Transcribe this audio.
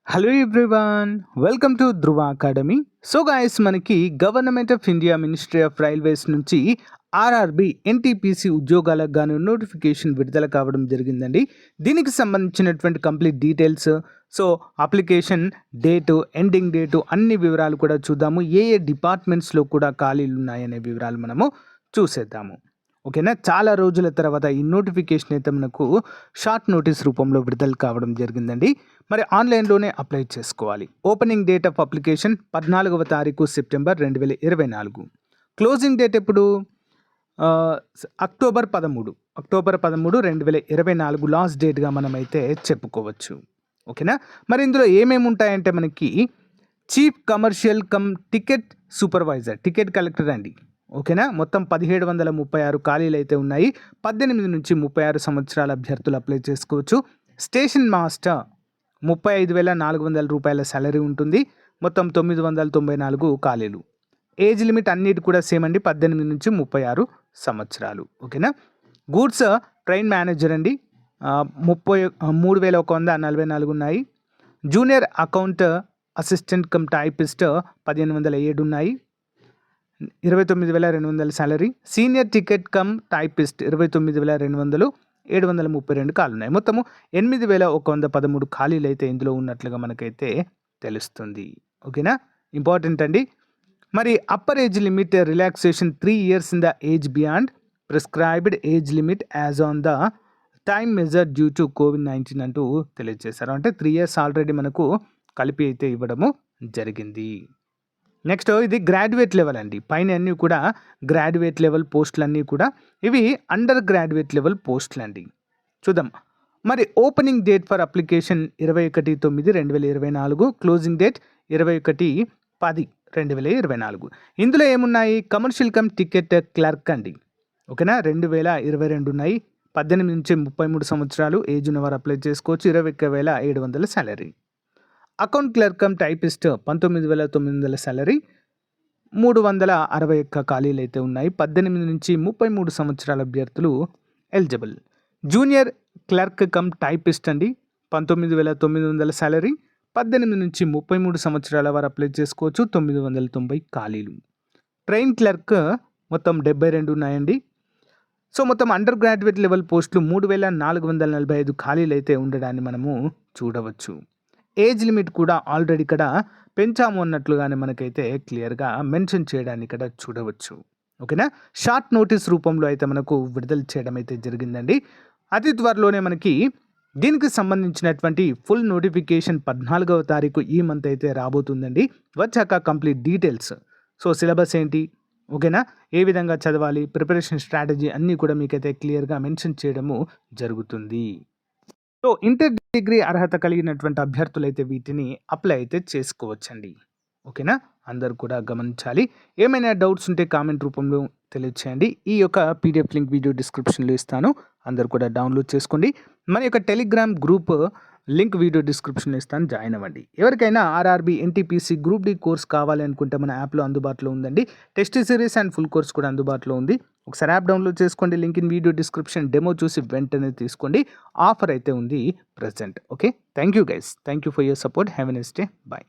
Hello everyone, welcome to Dhruva academy. So guys, మనకి government of India ministry of railways నుంచి RRB NTPC ఉద్యోగాలకు గాను notification విడుదల కావడం జరిగిందండి. దీనికి సంబంధించినటువంటి complete details, so application date, ending date, అన్ని వివరాలు కూడా చూద్దాము. ఏ ఏ డిపార్ట్మెంట్స్లో కూడా ఖాళీలు ఉన్నాయనే వివరాలు మనము చూసేద్దాము. ఓకేనా, చాలా రోజుల తర్వాత ఈ నోటిఫికేషన్ అయితే మనకు షార్ట్ నోటీస్ రూపంలో విడుదల కావడం జరిగిందండి. మరి ఆన్లైన్లోనే అప్లై చేసుకోవాలి. ఓపెనింగ్ డేట్ ఆఫ్ అప్లికేషన్ 14వ తారీఖు సెప్టెంబర్ 2024. క్లోజింగ్ డేట్ ఎప్పుడు? అక్టోబర్ 13, 2024 లాస్ట్ డేట్గా మనమైతే చెప్పుకోవచ్చు. ఓకేనా, మరి ఇందులో ఏమేమి ఉంటాయంటే మనకి chief commercial come ticket supervisor, ticket collector అండి. ఓకేనా, మొత్తం 1736 ఖాళీలు అయితే ఉన్నాయి. 18 నుంచి 36 సంవత్సరాల అభ్యర్థులు అప్లై చేసుకోవచ్చు. స్టేషన్ మాస్టర్ 35,400 రూపాయల సాలరీ ఉంటుంది. మొత్తం 994 ఖాళీలు. ఏజ్ లిమిట్ అన్నిటి కూడా సేమ్ అండి, 18 నుంచి 36 సంవత్సరాలు. ఓకేనా, గూడ్స్ ట్రైన్ మేనేజర్ అండి, 3,144 ఉన్నాయి. Junior account assistant cum typist 1,507 ఉన్నాయి. 29,200 salary. Senior ticket cum typist 29,200, 732 ఖాళీలు ఉన్నాయి. మొత్తము 8,113 ఖాళీలు అయితే ఇందులో ఉన్నట్లుగా మనకైతే తెలుస్తుంది. ఓకేనా, ఇంపార్టెంట్ అండి. మరి upper age limit relaxation 3 years in the age beyond prescribed age limit as on the time measure due to COVID-19 అంటూ తెలియజేశారు. అంటే 3 years ఆల్రెడీ మనకు కలిపి అయితే ఇవ్వడము జరిగింది. నెక్స్ట్ ఇది గ్రాడ్యుయేట్ లెవెల్ అండి. పైన అన్నీ కూడా గ్రాడ్యుయేట్ లెవెల్ పోస్టులు అన్నీ కూడా ఇవి అండర్ గ్రాడ్యుయేట్ లెవెల్ పోస్టులు అండి. చూద్దాం. మరి opening date for application 21/9/2024, closing date 21/10/2024. ఇందులో ఏమున్నాయి? కమర్షియల్ కమ్ టికెట్ క్లర్క్ అండి. ఓకేనా, 2022 ఉన్నాయి. 18 నుంచి 33 సంవత్సరాలు ఏజ్ ఉన్నవారు అప్లై చేసుకోవచ్చు. 21,700 salary. Account clerk cum typist 19,900 salary. 361 ఖాళీలు అయితే ఉన్నాయి. 18 నుంచి 33 సంవత్సరాల అభ్యర్థులు eligible. Junior clerk cum typist అండి, 19,900 సాలరీ. 18 నుంచి 33 సంవత్సరాల వారు అప్లై చేసుకోవచ్చు. 990 ఖాళీలు. ట్రైన్ క్లర్క్ మొత్తం 72 ఉన్నాయండి. సో మొత్తం అండర్ గ్రాడ్యుయేట్ లెవెల్ పోస్టులు 3,445 ఖాళీలు అయితే ఉండడాన్ని మనము చూడవచ్చు. ఏజ్ లిమిట్ కూడా ఆల్రెడీ ఇక్కడ పెంచాము అన్నట్లుగానే మనకైతే క్లియర్గా మెన్షన్ చేయడాన్ని ఇక్కడ చూడవచ్చు. ఓకేనా, షార్ట్ నోటీస్ రూపంలో అయితే మనకు విడుదల చేయడం అయితే జరిగిందండి. అతి త్వరలోనే మనకి దీనికి సంబంధించినటువంటి ఫుల్ నోటిఫికేషన్ 14వ తారీఖు ఈ మంత్ అయితే రాబోతుందండి. వచ్చాక కంప్లీట్ డీటెయిల్స్, సో సిలబస్ ఏంటి, ఓకేనా, ఏ విధంగా చదవాలి, ప్రిపరేషన్ స్ట్రాటజీ అన్నీ కూడా మీకైతే క్లియర్గా మెన్షన్ చేయడము జరుగుతుంది. సో ఇంటర్ డిగ్రీ అర్హత కలిగినటువంటి అభ్యర్థులు అయితే వీటిని అప్లై అయితే చేసుకోవచ్చండి. ఓకేనా, అందరు కూడా గమనించాలి. ఏమైనా డౌట్స్ ఉంటే కామెంట్ రూపంలో తెలియచేయండి. ఈ యొక్క పీడిఎఫ్ లింక్ వీడియో డిస్క్రిప్షన్లో ఇస్తాను, అందరు కూడా డౌన్లోడ్ చేసుకోండి. మన యొక్క టెలిగ్రామ్ గ్రూప్ లింక్ వీడియో డిస్క్రిప్షన్లో ఇస్తాను, జాయిన్ అవ్వండి. ఎవరికైనా RRB NTPC group D course కావాలి అనుకుంటే మన యాప్లో అందుబాటులో ఉందండి. Test series and full course కూడా అందుబాటులో ఉంది. ఒకసారి యాప్ డౌన్లోడ్ చేసుకోండి. Link in video description. Demo చూసి వెంటనే తీసుకోండి. ఆఫర్ అయితే ఉంది present. Okay, thank you guys, thank you for your support. Have a nice day, bye.